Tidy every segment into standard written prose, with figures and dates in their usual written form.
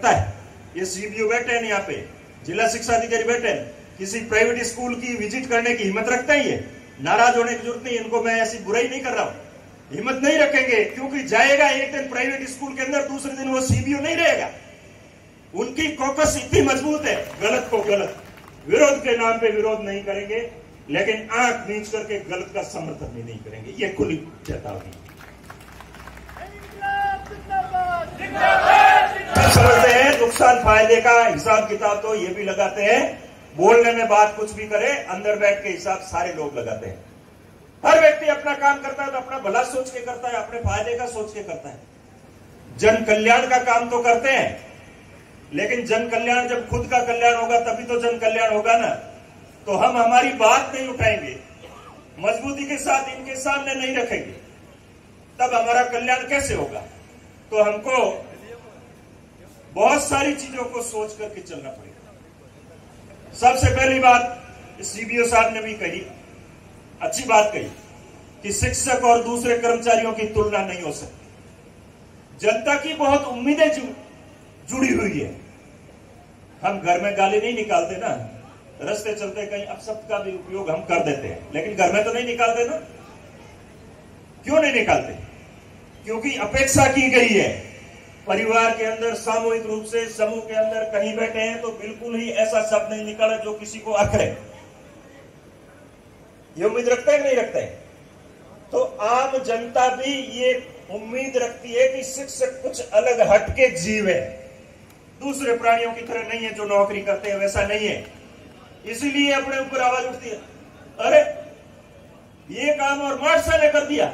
रखता है? ये सीबीओ बैठे हैं यहाँ पे, जिला शिक्षा अधिकारी बैठे हैं, किसी प्राइवेट स्कूल की विजिट करने की हिम्मत रखता है? ये नाराज होने की जरूरत नहीं, इनको मैं ऐसी बुराई नहीं कर रहा हूं, हिम्मत नहीं रखेंगे, क्योंकि जाएगा एक दिन प्राइवेट स्कूल के अंदर, दूसरे दिन वो सीबीओ नहीं रहेगा। उनकी कॉकस इतनी मजबूत है, गलत को गलत, विरोध के नाम पे विरोध नहीं करेंगे, लेकिन आंख नीच करके गलत का समर्थन भी नहीं करेंगे। ये खुली चेतावनी। समझते हैं नुकसान फायदे का हिसाब किताब तो ये भी लगाते हैं, बोलने में बात कुछ भी करे, अंदर बैठ के हिसाब सारे लोग लगाते हैं। हर व्यक्ति अपना काम करता है तो अपना भला सोच के करता है, अपने फायदे का सोच के करता है। जन कल्याण का काम तो करते हैं, लेकिन जन कल्याण जब खुद का कल्याण होगा तभी तो जन कल्याण होगा ना। तो हम हमारी बात नहीं उठाएंगे, मजबूती के साथ इनके सामने नहीं रखेंगे, तब हमारा कल्याण कैसे होगा? तो हमको बहुत सारी चीजों को सोच करके चलना पड़ेगा। सबसे पहली बात सीबीओ साहब ने भी कही, अच्छी बात कही, कि शिक्षक और दूसरे कर्मचारियों की तुलना नहीं हो सकती। जनता की बहुत उम्मीदें जुड़ी हुई है। हम घर में गाली नहीं निकालते ना, रास्ते चलते कहीं अपशब्द का भी उपयोग हम कर देते हैं, लेकिन घर में तो नहीं निकालते ना। क्यों नहीं निकालते? क्योंकि अपेक्षा की गई है। परिवार के अंदर सामूहिक रूप से समूह के अंदर कहीं बैठे हैं तो बिल्कुल ही ऐसा शब्द नहीं निकाला जो किसी को अखरे। ये उम्मीद रखता है कि नहीं रखता है? तो आम जनता भी ये उम्मीद रखती है कि शिक्षक कुछ अलग हटके जीव है, दूसरे प्राणियों की तरह नहीं है जो नौकरी करते हैं, वैसा नहीं है। इसीलिए अपने ऊपर आवाज उठती है, अरे ये काम और मार्शल ने कर दिया,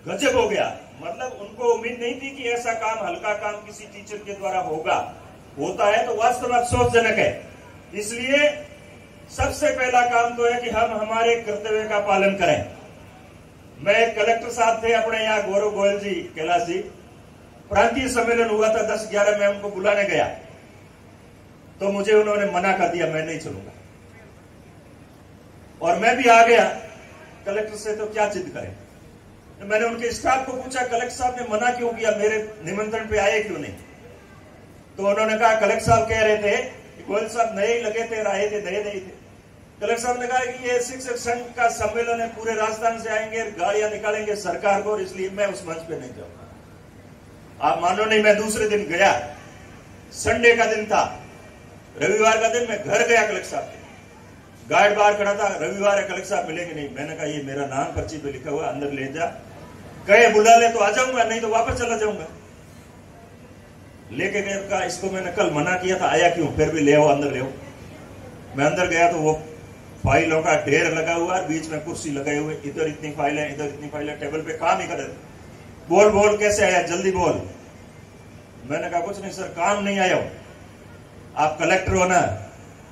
गजब हो गया। मतलब उनको उम्मीद नहीं थी कि ऐसा काम, हल्का काम किसी टीचर के द्वारा होता है तो वास्तव में अफसोसजनक है। इसलिए सबसे पहला काम तो है कि हम हमारे कर्तव्य का पालन करें। मैं कलेक्टर साहब थे अपने यहाँ, गौरव गोयल जी, कैलाश जी, प्रांतीय सम्मेलन हुआ था 10-11 में, उनको बुलाने गया तो मुझे उन्होंने मना कर दिया, मैं नहीं चलूंगा। और मैं भी आ गया कलेक्टर से, तो क्या जिद करें। तो मैंने उनके स्टाफ को पूछा, कलेक्टर साहब ने मना क्यों किया, मेरे निमंत्रण पे आए क्यों नहीं? तो उन्होंने कहा, कलेक्टर साहब कह रहे थे कि गोयल साहब नए ही लगे थे, राहे थे, नए नहीं थे। कलेक्टर साहब ने कहा कि ये शिक्षक संघ का सम्मेलन है, पूरे राजस्थान से आएंगे, गाड़ियां निकालेंगे सरकार को, इसलिए मैं उस मंच पे नहीं जाऊंगा। आप मानो नहीं, मैं दूसरे दिन गया, संडे का दिन था, रविवार का दिन, मैं घर गया कलेक्टर साहब के, गार्ड बाहर खड़ा था, रविवार है कलेक्टर साहब मिलेंगे नहीं। मैंने कहा ये मेरा नाम पर्ची पे लिखा हुआ, अंदर ले जा, कहे बुला ले तो आ जाऊंगा, नहीं तो वापस चला जाऊंगा। लेके गए, कहा इसको मैंने कल मना किया था, आया क्यों, फिर भी ले आओ, अंदर ले आओ। मैं अंदर गया तो वो फाइलों का ढेर लगा हुआ, बीच में कुर्सी लगाए हुए, इधर इतनी फाइल है, इधर इतनी फाइल है, टेबल पे काम ही कर रहे। बोल बोल कैसे आया, जल्दी बोल। मैंने कहा कुछ नहीं सर, काम नहीं आया हूं, आप कलेक्टर हो ना,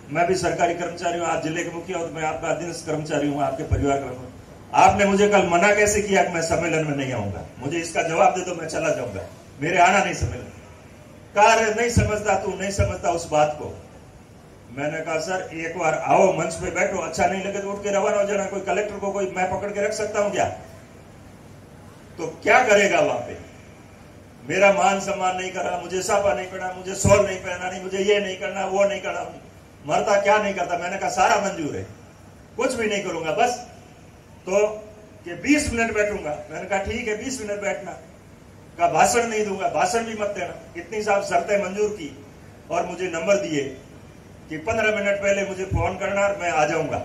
मैं भी सरकारी कर्मचारी हूं, आप जिले के मुखिया हो, तो मैं आपका अधीनस्थ कर्मचारी हूं, आपके परिवार का। आपने मुझे कल मना कैसे किया कि मैं सम्मेलन में नहीं आऊंगा? मुझे इसका जवाब दे दो, मैं चला जाऊंगा, मेरे आना नहीं सम्मेलन। कार्य नहीं समझता, तू नहीं समझता उस बात को। मैंने कहा सर एक बार आओ, मंच पे बैठो, अच्छा नहीं लगे तो उठ के रवाना हो जाना। कोई कलेक्टर को कोई मैं पकड़ के रख सकता हूं क्या? तो क्या करेगा वहां पे? मेरा मान सम्मान नहीं करा, मुझे साफा नहीं पहना, मुझे शॉल नहीं पहना, नहीं मुझे ये नहीं करना, वो नहीं करना, मरता क्या नहीं करता। मैंने कहा सारा मंजूर है, कुछ भी नहीं करूंगा, बस तो कि 20 मिनट बैठूंगा। मैंने कहा ठीक है 20 मिनट बैठना। कहा भाषण नहीं दूंगा, भाषण भी मत देना। इतनी साहब शर्तें मंजूर की और मुझे नंबर दिए कि 15 मिनट पहले मुझे फोन करना और मैं आ जाऊंगा।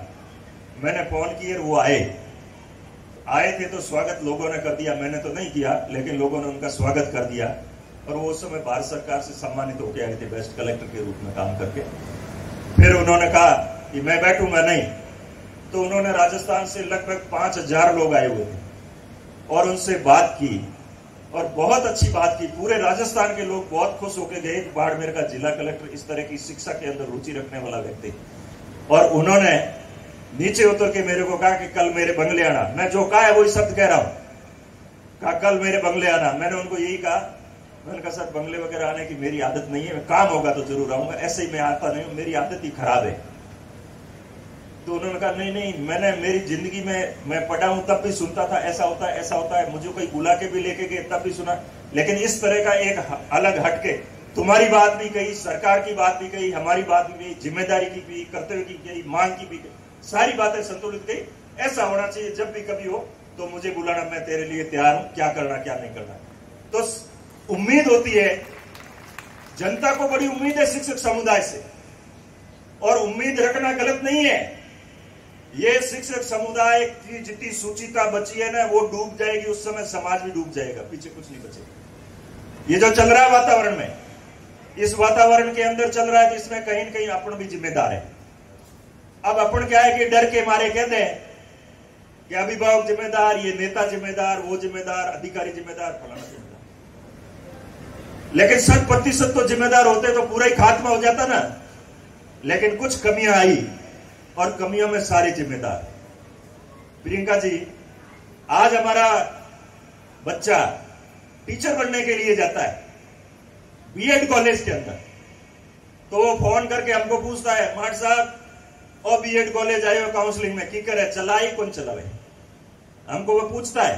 मैंने फोन किए, वो आए थे तो स्वागत लोगों ने कर दिया, मैंने तो नहीं किया, लेकिन लोगों ने उनका स्वागत कर दिया। और वो उस समय भारत सरकार से सम्मानित होकर आए थे बेस्ट कलेक्टर के रूप में काम करके। फिर उन्होंने कहा कि मैं बैठूंगा नहीं, तो उन्होंने राजस्थान से लगभग 5000 लोग आए हुए थे और उनसे बात की और बहुत अच्छी बात की। पूरे राजस्थान के लोग बहुत खुश होकर गए कि बाड़मेर का जिला कलेक्टर इस तरह की शिक्षा के अंदर रुचि रखने वाला व्यक्ति। और उन्होंने नीचे उतर के मेरे को कहा कि कल मेरे बंगले आना। मैं जो कहा है वही शब्द कह रहा हूं, कहा कल मेरे बंगले आना। मैंने उनको यही कहा, मैंने कहा सर बंगले वगैरह आने की मेरी आदत नहीं है, काम होगा तो जरूर आऊंगा, ऐसे ही मैं आता नहीं हूं, मेरी आदत ही खराब है। तो उन्होंने कहा नहीं नहीं, मैंने मेरी जिंदगी में मैं पढ़ा हूं तब भी सुनता था ऐसा होता है ऐसा होता है, मुझे कोई बुला के भी लेके गए तब भी सुना, लेकिन इस तरह का एक अलग हटके तुम्हारी बात भी कही, सरकार की बात भी कही, हमारी बात भी कही, जिम्मेदारी की भी, कर्तव्य की कही, मांग की भी कही, सारी बातें संतुलित कही। ऐसा होना चाहिए जब भी कभी हो तो मुझे बुलाना, मैं तेरे लिए तैयार हूं, क्या करना क्या नहीं करना। तो उम्मीद होती है, जनता को बड़ी उम्मीद है शिक्षक समुदाय से, और उम्मीद रखना गलत नहीं है। ये शिक्षक समुदाय की जितनी सुचिता बची है ना, वो डूब जाएगी, उस समय समाज भी डूब जाएगा, पीछे कुछ नहीं बचेगा। ये जो चल रहा है वातावरण में, इस वातावरण के अंदर चल रहा है, तो इसमें कहीं न कहीं अपन भी जिम्मेदार है। अब अपन क्या है कि डर के मारे कहते हैं कि अभिभावक जिम्मेदार, ये नेता जिम्मेदार, वो जिम्मेदार, अधिकारी जिम्मेदार, फलाना जिम्मेदार। लेकिन 100% तो जिम्मेदार होते तो पूरा ही खात्मा हो जाता ना। लेकिन कुछ कमियां आई, और कमियों में सारे जिम्मेदार। प्रियंका जी, आज हमारा बच्चा टीचर बनने के लिए जाता है बीएड कॉलेज के अंदर, तो वो फोन करके हमको पूछता है, माट साहब और बीएड कॉलेज आए हो काउंसलिंग में, की करे चलाई कौन चलावे, हमको वो पूछता है।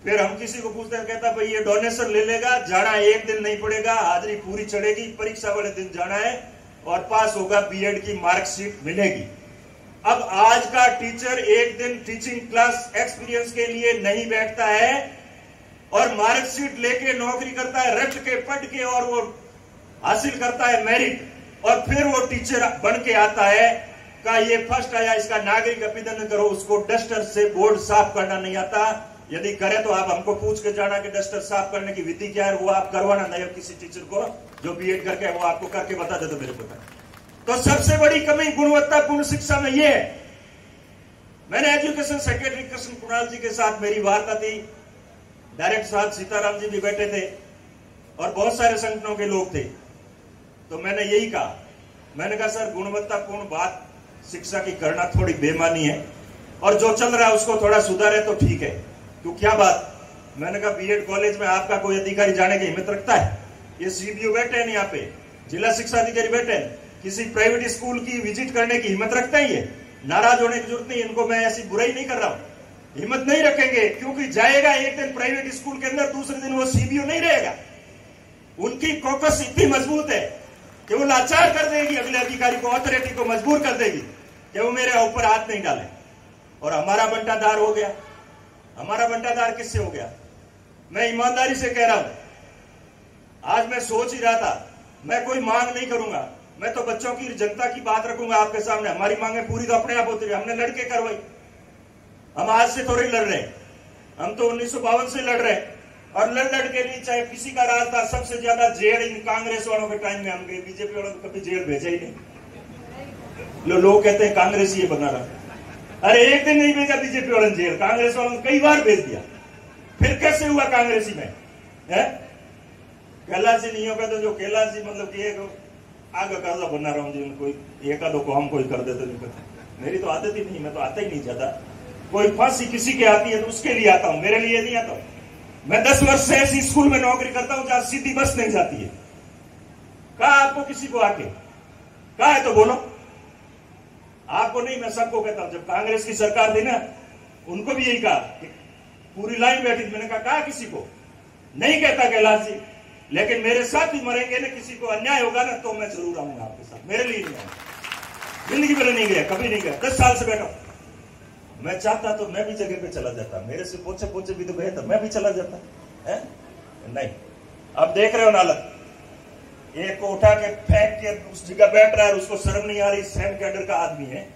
फिर हम किसी को पूछते हैं, कहता भाई ये डोनेशन ले लेगा, जाना एक दिन नहीं पड़ेगा, हाजिरी पूरी चढ़ेगी, परीक्षा वाले दिन जाना है और पास होगा, बीएड की मार्कशीट मिलेगी। अब आज का टीचर एक दिन टीचिंग क्लास एक्सपीरियंस के लिए नहीं बैठता है और मार्कशीट लेके नौकरी करता है, रट के पढ़ के, और वो हासिल करता है मेरिट, और फिर वो टीचर बन के आता है का ये फर्स्ट आया, इसका नागरिक अभिनंदन करो। उसको डस्टर से बोर्ड साफ करना नहीं आता, यदि करे तो आप हमको पूछ के जाना कि डस्टर साफ करने की विधि क्या है, वो आप करवाना, नहीं किसी टीचर को जो बीएड करके वो आपको करके बता दे तो मेरे को। तो सबसे बड़ी कमी गुणवत्तापूर्ण शिक्षा में ये है। मैंने एजुकेशन सेक्रेटरी कृष्ण कुणाल जी के साथ मेरी वार्ता थी, डायरेक्टर साहब सीताराम जी भी बैठे थे और बहुत सारे संगठनों के लोग थे। तो मैंने यही कहा, मैंने कहा सर गुणवत्तापूर्ण बात शिक्षा की करना थोड़ी बेमानी है, और जो चल रहा है उसको थोड़ा सुधारे तो ठीक है। तो क्या बात, मैंने कहा बीएड कॉलेज में आपका कोई अधिकारी जाने की हिम्मत रखता है? ये सीबीओ बैठे हैं यहाँ पे, जिला शिक्षा अधिकारी बैठे हैं, किसी प्राइवेट स्कूल की विजिट करने की हिम्मत रखता है? ये नाराज होने की जरूरत नहीं, इनको मैं ऐसी बुराई नहीं कर रहा हूं, हिम्मत नहीं रखेंगे, क्योंकि जाएगा एक दिन प्राइवेट स्कूल के अंदर, दूसरे दिन वो सीबीओ नहीं रहेगा। उनकी कॉकस इतनी मजबूत है कि वो लाचार कर देगी अगले अधिकारी को, अथॉरिटी को मजबूर कर देगी कि वो मेरे ऊपर हाथ नहीं डाले। और हमारा बंटाधार हो गया। हमारा बंटाधार किससे हो गया? मैं ईमानदारी से कह रहा हूं, आज मैं सोच ही रहा था, मैं कोई मांग नहीं करूंगा, मैं तो बच्चों की, जनता की बात रखूंगा आपके सामने। हमारी मांगे पूरी तो अपने आप होती रही, हमने लड़के करवाई, हम आज से थोड़ी लड़ रहे, हम तो 1952 से लड़ रहे, और लड़ के नहीं, चाहे किसी का राज था। सबसे ज्यादा जेल इन कांग्रेस वालों के टाइम में हम गए, बीजेपी वालों को कभी जेल भेजा ही नहीं। लोग कहते हैं कांग्रेस ये बना रहा, अरे एक दिन नहीं भेजा बीजेपी वालों ने जेल, कांग्रेस वालों ने कई बार भेज दिया। फिर कैसे हुआ कांग्रेसी में है? कैलाश जी नहीं होगा तो जो कैलाश जी मतलब कि आगे काला बना रहा हूँ, कोई एक आधो को हम कोई कर देते नहीं करते। मेरी तो आदत ही नहीं, मैं तो आता ही नहीं ज्यादा। कोई फांसी किसी के आती है तो उसके लिए आता हूं, मेरे लिए नहीं आता हूं। मैं 10 वर्ष से ऐसी स्कूल में नौकरी करता हूं जहां सीधी बस नहीं जाती है। कहा आपको किसी को आके कहा है तो बोलो। आपको नहीं, मैं सबको कहता हूं। जब कांग्रेस की सरकार थी ना, उनको भी यही कहा कि पूरी लाइन बैठी थी। मैंने कहा किसी को नहीं कहता कैलाश जी, लेकिन मेरे साथ ही मरेंगे ना, किसी को अन्याय होगा ना तो मैं जरूर आऊंगा आपके साथ। मेरे लिए नहीं आऊंगा, जिंदगी भर नहीं गया, कभी नहीं गया। 10 साल से बैठा। मैं चाहता तो मैं भी जगह पे चला जाता, मेरे से पोछे भी तो गए तो मैं भी चला जाता है? नहीं। अब देख रहे हो नालक, एक को उठा के फेंक के उस जगह बैठ रहा है, उसको शर्म नहीं आ रही, सैम कैडर का आदमी है।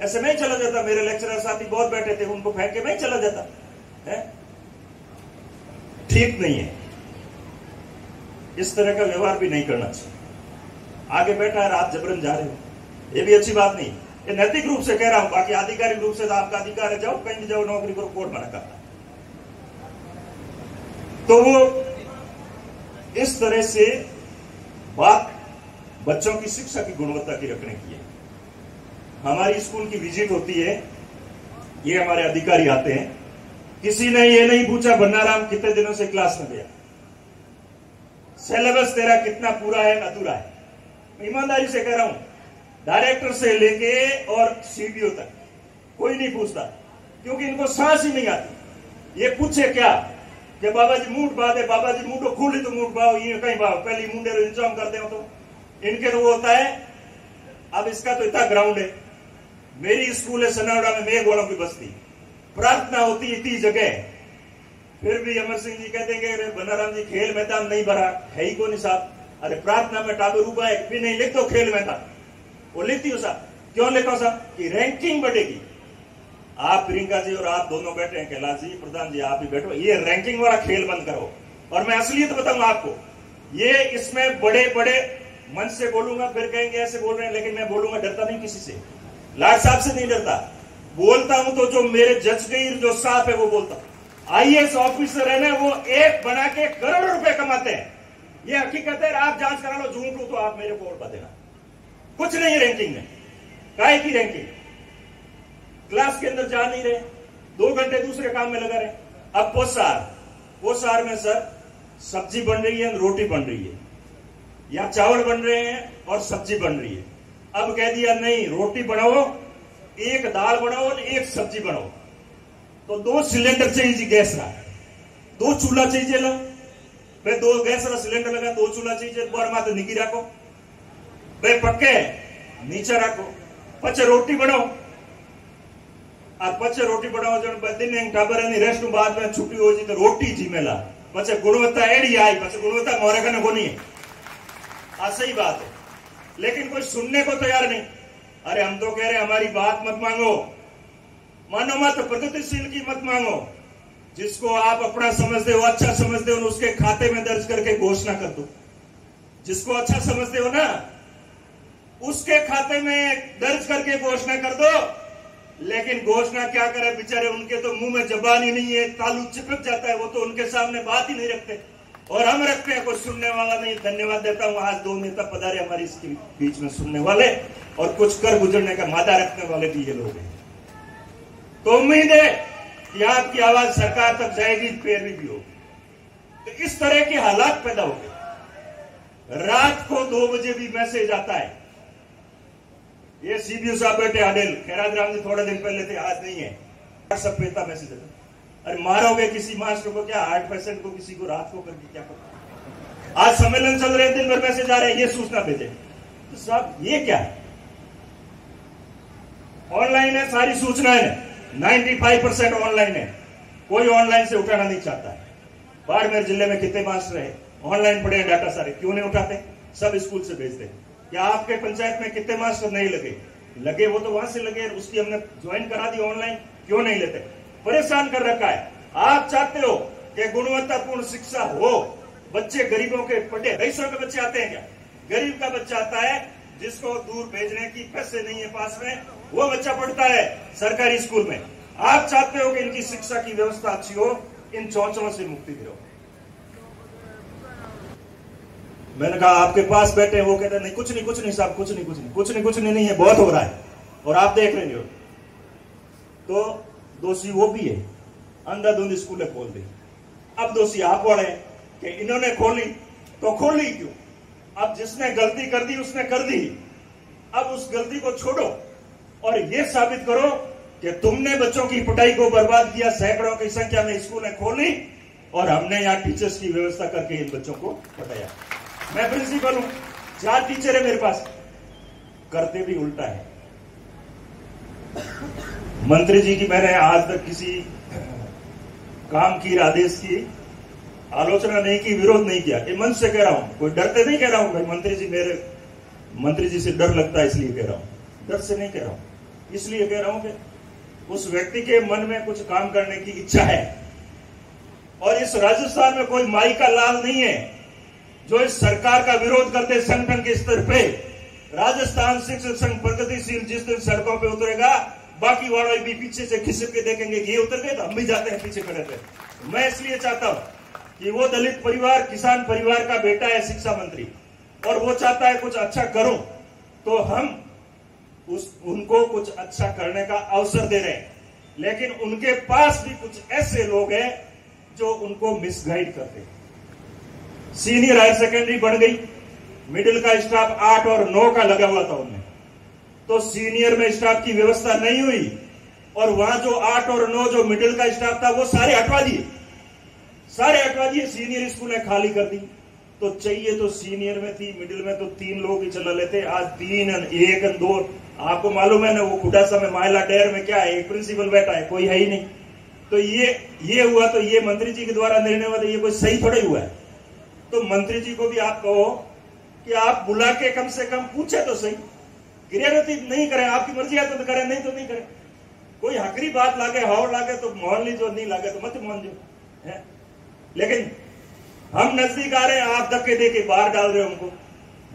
ऐसे मैं चला जाता, मेरे लेक्चरर साथी बहुत बैठे थे, उनको फेंक के मैं चला जाता है? ठीक नहीं है, इस तरह का व्यवहार भी नहीं करना चाहिए। आगे बैठा है, आप जबरन जा रहे हो, ये भी अच्छी बात नहीं। ये नैतिक रूप से कह रहा हूं, बाकी आधिकारिक रूप से तो आपका अधिकार है, जाओ कहीं भी जाओ, नौकरी करो, कोर्ट मना करता। तो वो इस तरह से बात बच्चों की शिक्षा की गुणवत्ता की रखने की है। हमारी स्कूल की विजिट होती है, ये हमारे अधिकारी आते हैं, किसी ने ये नहीं पूछा बन्नाराम कितने दिनों से क्लास में गया, सिलेबस तेरा कितना पूरा है अधूरा है। ईमानदारी से कह रहा हूं, डायरेक्टर से लेके और सीडीओ तक कोई नहीं पूछता, क्योंकि इनको सांस ही नहीं आती। ये पूछे क्या, कि बाबा जी मूड बात है, बाबा जी मूडो खुली तो मूड बाओ ये कहीं बाओ पहले मुंडे रो इंतजाम करते हो। तो इनके तो वो होता है। अब इसका तो इतना ग्राउंड है, मेरी स्कूल है सनावड़ा में, मैं गोलों की बस्ती, प्रार्थना होती इतनी जगह, फिर भी अमर सिंह जी कहते हैं कि बनाराम जी खेल मैदान नहीं भरा है ही को नहीं साहब। अरे प्रार्थना में टाबर उबा एक भी नहीं लिख दो खेल मैदान, वो लिखती हो साहब। क्यों लिखो साहब? कि रैंकिंग बढ़ेगी। आप प्रियंका जी और आप दोनों बैठे हैं, कैलाश जी प्रधान जी आप भी बैठो, ये रैंकिंग वाला खेल बंद करो। और मैं असलियत बताऊंगा आपको, ये इसमें बड़े बड़े मन से बोलूंगा, फिर कहेंगे ऐसे बोल रहे हैं, लेकिन मैं बोलूंगा डरता नहीं किसी से, लाट साहब से नहीं डरता। बोलता हूं तो जो मेरे जज गई जो साहब है वो बोलता। आईएएस ऑफिसर है ना, वो एक बना के करोड़ों रुपए कमाते हैं, ये हकीकत है। आप जांच करा लो, झूठ हो तो आप मेरे को और बता देना। कुछ नहीं है रैंकिंग में, काहे की रैंकिंग? क्लास के अंदर जा नहीं रहे, 2 घंटे दूसरे काम में लगा रहे। अब पोसार में सर सब्जी बन रही है, रोटी बन रही है, या चावल बन रहे हैं और सब्जी बन रही है। अब कह दिया नहीं, रोटी बनाओ, एक दाल बनाओ और एक सब्जी बनाओ। तो 2 सिलेंडर चाहिए गैस का, 2 चूल्हा चाहिए लो भाई, 2 गैस का सिलेंडर लगा, 2 चूल्हा चाहिए। बोर माते निकी रखो भाई, पक्के नीचे रखो, पचे रोटी बनाओ। अब पचे रोटी बनाओ जो दिन टाबर रेस्ट बाद में छुट्टी हो तो रोटी जीमेला, पचे गुणवत्ता एड़ी आई, पचे गुणवत्ता मोरे कने कोनी है। आ सही बात है, लेकिन कोई सुनने को तैयार नहीं। अरे हम तो कह रहे हमारी बात मत मांगो, मानो मत, प्रगतिशील की मत मांगो। जिसको आप अपना समझते हो, अच्छा समझते हो, उसके खाते में दर्ज करके घोषणा कर दो। जिसको अच्छा समझते हो ना, उसके खाते में दर्ज करके घोषणा कर दो। लेकिन घोषणा क्या करे बेचारे, उनके तो मुंह में जबान ही नहीं है, तालू चिपक जाता है, वो तो उनके सामने बात ही नहीं रखते, और हम रखते हैं। कोई सुनने वाला नहीं। धन्यवाद देता हूं, आज 2 नेता पधारे हमारे इसके बीच में, सुनने वाले और कुछ कर गुजरने का मादा रखने वाले भी ये लोग हैं। तो उम्मीद है कि आपकी आवाज सरकार तक जाएगी, पैरवी भी होगी। तो इस तरह के हालात पैदा हो गए। रात को 2 बजे भी मैसेज आता है, ये सीबीओ साहब बैठे आडेल, खैरात राम जी थोड़े दिन पहले थे, आज नहीं है। सब पेता मैसेज आता, अरे मारोगे किसी मास्टर को क्या, 8% को किसी को रात को करके क्या पता। आज सम्मेलन चल रहे हैं, दिन भर मैसेज आ रहे हैं, ये सूचना भेजे। तो साहब ये क्या है? ऑनलाइन है सारी सूचनाएं, 95% ऑनलाइन है, कोई ऑनलाइन से उठाना नहीं चाहता है। बाड़मेर जिले में कितने मास्टर है ऑनलाइन पढ़े हैं, डाटा सारे क्यों नहीं उठाते? सब स्कूल से भेजते। क्या आपके पंचायत में कितने मास्टर नहीं लगे? वो तो वहां से लगे, उसकी हमने ज्वाइन करा दी ऑनलाइन, क्यों नहीं लेते? परेशान कर रखा है। आप चाहते हो कि गुणवत्तापूर्ण शिक्षा हो, बच्चे गरीबों के पढ़े, रईसों के बच्चे आते हैं क्या? गरीब का बच्चा आता है, जिसको दूर भेजने की पैसे नहीं है पास में, वो बच्चा पढ़ता है सरकारी स्कूल में। आप चाहते हो कि इनकी शिक्षा की व्यवस्था अच्छी हो, इन चौचलों से मुक्ति दिलाओ। मैंने कहा आपके पास बैठे, वो कहते नहीं कुछ नहीं साहब, कुछ नहीं है, बहुत हो रहा है और आप देख रहे हो। तो दोषी वो भी है, अंधाधुंध स्कूलें खोल दी। अब दोषी आप वाले कि इन्होंने खोली तो खोली क्यों? अब जिसने गलती कर दी उसने कर दी, अब उस गलती को छोड़ो और ये साबित करो कि तुमने बच्चों की पढ़ाई को बर्बाद किया। सैकड़ों की संख्या में स्कूलें खोली और हमने यहाँ टीचर्स की व्यवस्था करके इन बच्चों को पढ़ाया। मैं प्रिंसिपल हूं, 4 टीचर है मेरे पास, करते भी उल्टा है। मंत्री जी की मैंने आज तक किसी काम की, आदेश की आलोचना नहीं की, विरोध नहीं किया। ये मन से कह रहा हूं, कोई डरते नहीं कह रहा हूं भाई मंत्री जी से डर लगता है इसलिए कह रहा हूं, डर से नहीं कह रहा हूं। इसलिए कह रहा हूं कि उस व्यक्ति के मन में कुछ काम करने की इच्छा है। और इस राजस्थान में कोई माई का लाल नहीं है जो इस सरकार का विरोध करते संगठन के स्तर पे। राजस्थान शिक्षक संघ प्रगतिशील जिस दिन सड़कों पे उतरेगा, बाकी वाले भी पीछे से खिसक के देखेंगे, ये उतर गए तो हम भी जाते हैं पीछे खड़े थे। मैं इसलिए चाहता हूं कि वो दलित परिवार, किसान परिवार का बेटा है शिक्षा मंत्री, और वो चाहता है कुछ अच्छा करूं, तो हम उनको कुछ अच्छा करने का अवसर दे रहे हैं। लेकिन उनके पास भी कुछ ऐसे लोग हैं जो उनको मिसगाइड करते हैं। सीनियर हायर सेकेंडरी बढ़ गई, मिडिल का स्टाफ 8 और 9 का लगा हुआ था उनमें, तो सीनियर में स्टाफ की व्यवस्था नहीं हुई और वहां जो 8 और 9 जो मिडिल का स्टाफ था वो सारे हटवा दिए। सारे हटवा दिए, सीनियर स्कूलें खाली कर दी। तो चाहिए तो सीनियर में थी, मिडिल में तो 3 लोग ही चला लेते, आज 3 1 2। आपको मालूम है ना वो खुडासा में मायला डेर में क्या है, एक प्रिंसिपल बैठा है, कोई है ही नहीं। तो ये हुआ, तो ये मंत्री जी के द्वारा निर्णय हुआ, तो ये कोई सही थोड़ा ही हुआ है। तो मंत्री जी को भी आप कहो कि आप बुला के कम से कम पूछे तो सही, गिरियावती नहीं करें, आपकी मर्जी है तो करें, नहीं तो नहीं करें। कोई हकरी बात लागे, हाव लागे तो मोहन लीजिए, नहीं लागे तो मत मोहन जो है। लेकिन हम नजदीक आ रहे हैं, आप धक्के दे के बाहर डाल रहे हो, हमको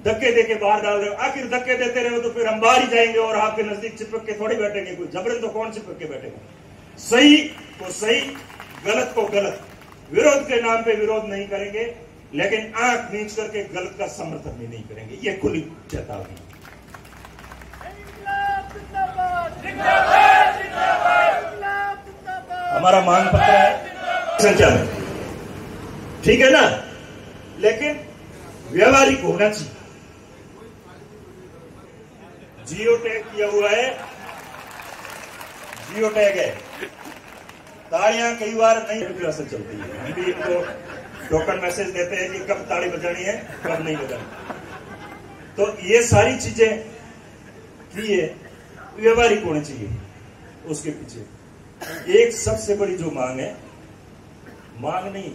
धक्के दे के बाहर डाल रहे हो। आखिर धक्के देते रहे तो फिर हम बाहर ही जाएंगे और आपके नजदीक चिपक के थोड़ी बैठेंगे, कोई जबरन तो कौन चिपक के बैठेगा। सही को सही, गलत को गलत, विरोध के नाम पे विरोध नहीं करेंगे, लेकिन आंख नीच करके गलत का समर्थन भी नहीं करेंगे। ये खुली चेतावनी। हमारा मांग पत्र है संचालन, ठीक है ना, लेकिन व्यवहारिक होना चाहिए। जियो टैग किया हुआ है, जियो टैग है, तालियां कई बार नहीं से चलती है। हम भी इनको टोकन मैसेज देते हैं कि कब ताली बजानी है, कब नहीं बजानी। तो ये सारी चीजें की है, व्यवहारिक होनी चाहिए। उसके पीछे एक सबसे बड़ी जो मांग है, मांग नहीं,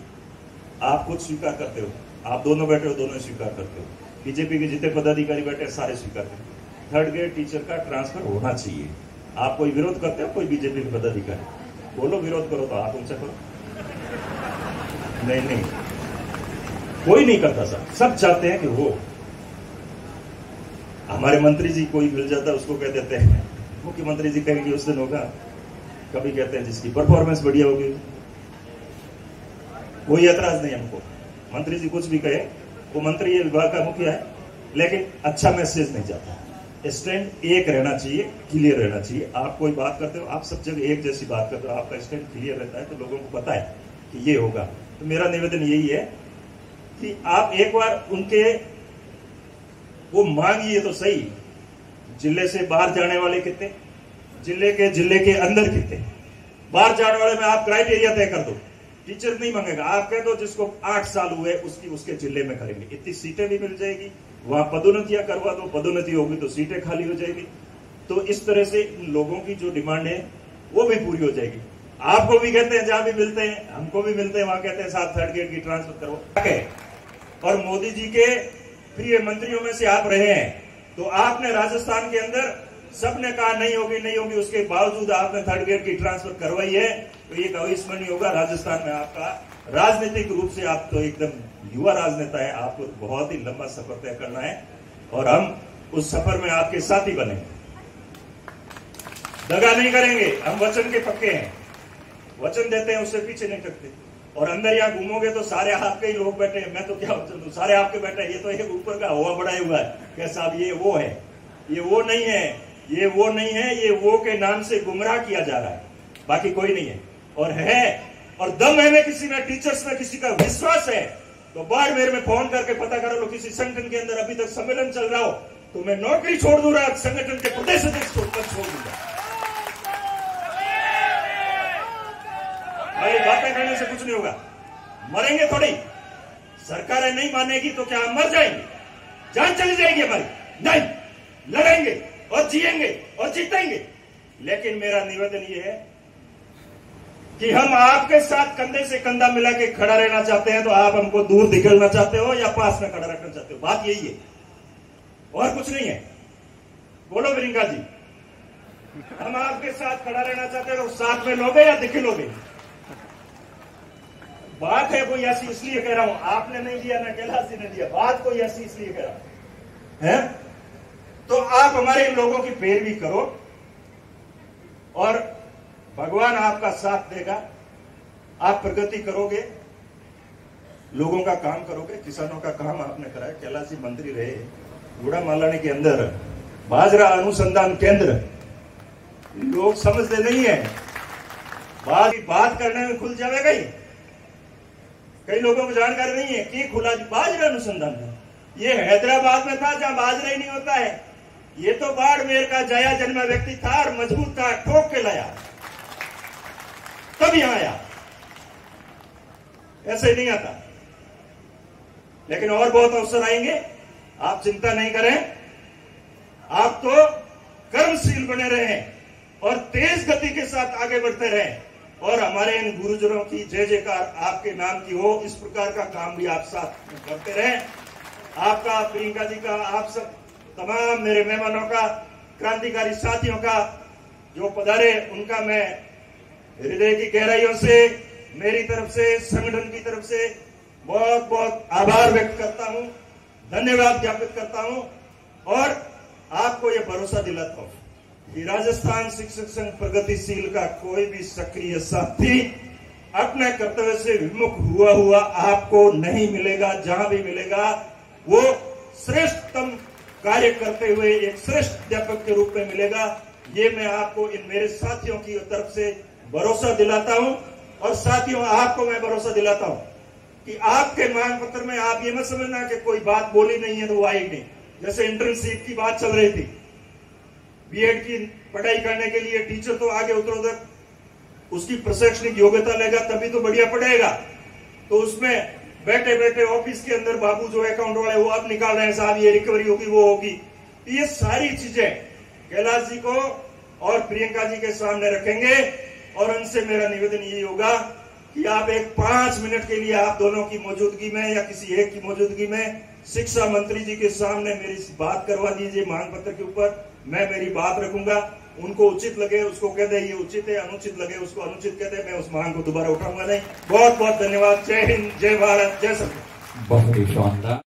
आप खुद स्वीकार करते हो, आप दोनों बैठे हो, दोनों स्वीकार करते हो, बीजेपी के जितने पदाधिकारी बैठे हैं सारे स्वीकार करते हैं, 3rd ग्रेड टीचर का ट्रांसफर होना चाहिए। आप कोई विरोध करते हो, कोई बीजेपी के पदाधिकारी बोलो विरोध करो तो आप उनसे करो, नहीं कोई नहीं करता सर, सब चाहते हैं कि वो। हमारे मंत्री जी कोई मिल जाता है उसको कह देते हैं, मुख्यमंत्री जी कहेंगे उस दिन होगा, कभी कहते हैं जिसकी परफॉर्मेंस बढ़िया होगी। कोई ऐतराज नहीं हमको, मंत्री जी कुछ भी कहे, वो मंत्री ये विभाग का मुखिया है, लेकिन अच्छा मैसेज नहीं जाता। स्टैंड एक रहना चाहिए, क्लियर रहना चाहिए। आप कोई बात करते हो, आप सब जगह एक जैसी बात करते हो, आपका स्टैंड क्लियर रहता है तो लोगों को पता है कि ये होगा। तो मेरा निवेदन यही है कि आप एक बार उनके वो मांगिए तो सही, जिले से बाहर जाने वाले कितने, जिले के अंदर कितने, बाहर जाने वाले में आप क्राइटेरिया तय कर दो। टीचर नहीं मांगेगा, आप कह दो जिसको 8 साल हुए उसकी उसके जिले में करेंगे, इतनी सीटें भी मिल जाएगी, वहां पदोन्नतियां करवा दो, पदोन्नति होगी तो सीटें खाली हो जाएगी। तो इस तरह से लोगों की जो डिमांड है वो भी पूरी हो जाएगी। आपको भी कहते हैं, जहां भी मिलते हैं, हमको भी मिलते हैं, वहां कहते हैं साहब 3rd ग्रेड की ट्रांसफर करो। और मोदी जी के प्रिय मंत्रियों में से आप रहे हैं, तो आपने राजस्थान के अंदर सबने कहा नहीं होगी, उसके बावजूद आपने 3rd ग्रेड की ट्रांसफर करवाई है, तो ये अविस्मरणीय होगा। राजस्थान में आपका राजनीतिक रूप से आप तो एकदम युवा राजनेता है, आपको बहुत ही लंबा सफर तय करना है और हम उस सफर में आपके साथी बनेंगे, दगा नहीं करेंगे। हम वचन के पक्के हैं, वचन देते हैं उससे पीछे नहीं हटते। और अंदर यहाँ घूमोगे तो सारे आपके ही लोग बैठे हैं, मैं तो क्या वचन दूं, सारे आपके बैठे हैं। ये तो एक ऊपर का हवा बढ़ाया हुआ है क्या साहब, ये वो है, ये वो नहीं है, ये वो नहीं है, ये वो के नाम से गुमराह किया जा रहा है, बाकी कोई नहीं है। और दम है में किसी में, टीचर्स में किसी का विश्वास है तो बाड़मेर में फोन करके पता कर लो, किसी संगठन के अंदर अभी तक सम्मेलन चल रहा हो तो मैं नौकरी छोड़ दूंगा, संगठन के प्रदेश अध्यक्ष को पद छोड़ दूंगा। भाई बातें करने से कुछ नहीं होगा, मरेंगे थोड़ी। सरकारें नहीं मानेगी तो क्या हम मर जाएंगे, जान चली जाएगी हमारी? नहीं, लड़ेंगे और जिएंगे और जीतेंगे। लेकिन मेरा निवेदन यह है कि हम आपके साथ कंधे से कंधा मिला के खड़ा रहना चाहते हैं, तो आप हमको दूर दिखलना चाहते हो या पास में खड़ा रखना चाहते हो, बात यही है और कुछ नहीं है। बोलो प्रियंका जी, हम आपके साथ खड़ा रहना चाहते हैं तो साथ में लोगे या दिखलोगे? बात है कोई ऐसी इसलिए कह रहा हूं, आपने नहीं दिया ना कैलाश जी ने दिया, बात कोई ऐसी इसलिए कह रहा हूं है। तो आप हमारे इन लोगों की पैरवी करो और भगवान आपका साथ देगा, आप प्रगति करोगे, लोगों का काम करोगे। किसानों का काम आपने कराया, कैलाश जी मंत्री रहे, गुड़ामालानी के अंदर बाजरा अनुसंधान केंद्र, लोग समझते नहीं है, बात करने में खुल जाएगा ही। कई लोगों को जानकारी नहीं है कि खुला बाजरा अनुसंधान, ये हैदराबाद में था जहां बाजरा ही नहीं होता है। ये तो बाड़मेर का जया जन्मा व्यक्ति था और मजबूत था, ठोक के लाया, तब यहां आया ऐसे नहीं आता। लेकिन और बहुत अवसर आएंगे, आप चिंता नहीं करें। आप तो कर्मशील बने रहें और तेज गति के साथ आगे बढ़ते रहें और हमारे इन गुरुजनों की जय जयकार आपके नाम की हो। इस प्रकार का काम भी आप साथ करते रहें। आपका, प्रियंका जी का, आप सब तमाम मेरे मेहमानों का, क्रांतिकारी साथियों का जो पधारे, उनका मैं हृदय की गहराइयों से, मेरी तरफ से, संगठन की तरफ से बहुत बहुत आभार व्यक्त करता हूं, धन्यवाद ज्ञापित करता हूं और आपको यह भरोसा दिलाता हूं कि राजस्थान शिक्षक संघ प्रगतिशील का कोई भी सक्रिय साथी अपने कर्तव्य से विमुख हुआ आपको नहीं मिलेगा। जहां भी मिलेगा वो श्रेष्ठतम कार्य करते हुए एक श्रेष्ठ अध्यापक के रूप में मिलेगा। ये मैं आपको, इन मेरे साथियों की तरफ से भरोसा दिलाता हूं। और साथियों, आपको मैं भरोसा दिलाता हूं कि आपके मांग पत्र में आप ये मत समझना कि कोई बात बोली नहीं है तो वो आई नहीं। जैसे इंटर्नशिप की बात चल रही थी, बीएड की पढ़ाई करने के लिए टीचर तो आगे उतरो तक उसकी प्रशैक्षणिक योग्यता लेगा तभी तो बढ़िया पढ़ेगा। तो उसमें बैठे बैठे ऑफिस के अंदर बाबू जो अकाउंट वाले वो अब निकाल रहे हैं, साहब ये रिकवरी होगी, वो होगी। ये सारी चीजें कैलाश जी को और प्रियंका जी के सामने रखेंगे और उनसे मेरा निवेदन यही होगा कि आप एक 5 मिनट के लिए आप दोनों की मौजूदगी में या किसी एक की मौजूदगी में शिक्षा मंत्री जी के सामने मेरी बात करवा दीजिए मांग पत्र के ऊपर। मैं मेरी बात रखूंगा, उनको उचित लगे उसको कह दे ये उचित है, अनुचित लगे उसको अनुचित कह दे, मैं उस मांग को दोबारा उठाऊंगा नहीं। बहुत बहुत धन्यवाद। जय हिंद, जय भारत, जय सरकार। बहुत ही शानदार।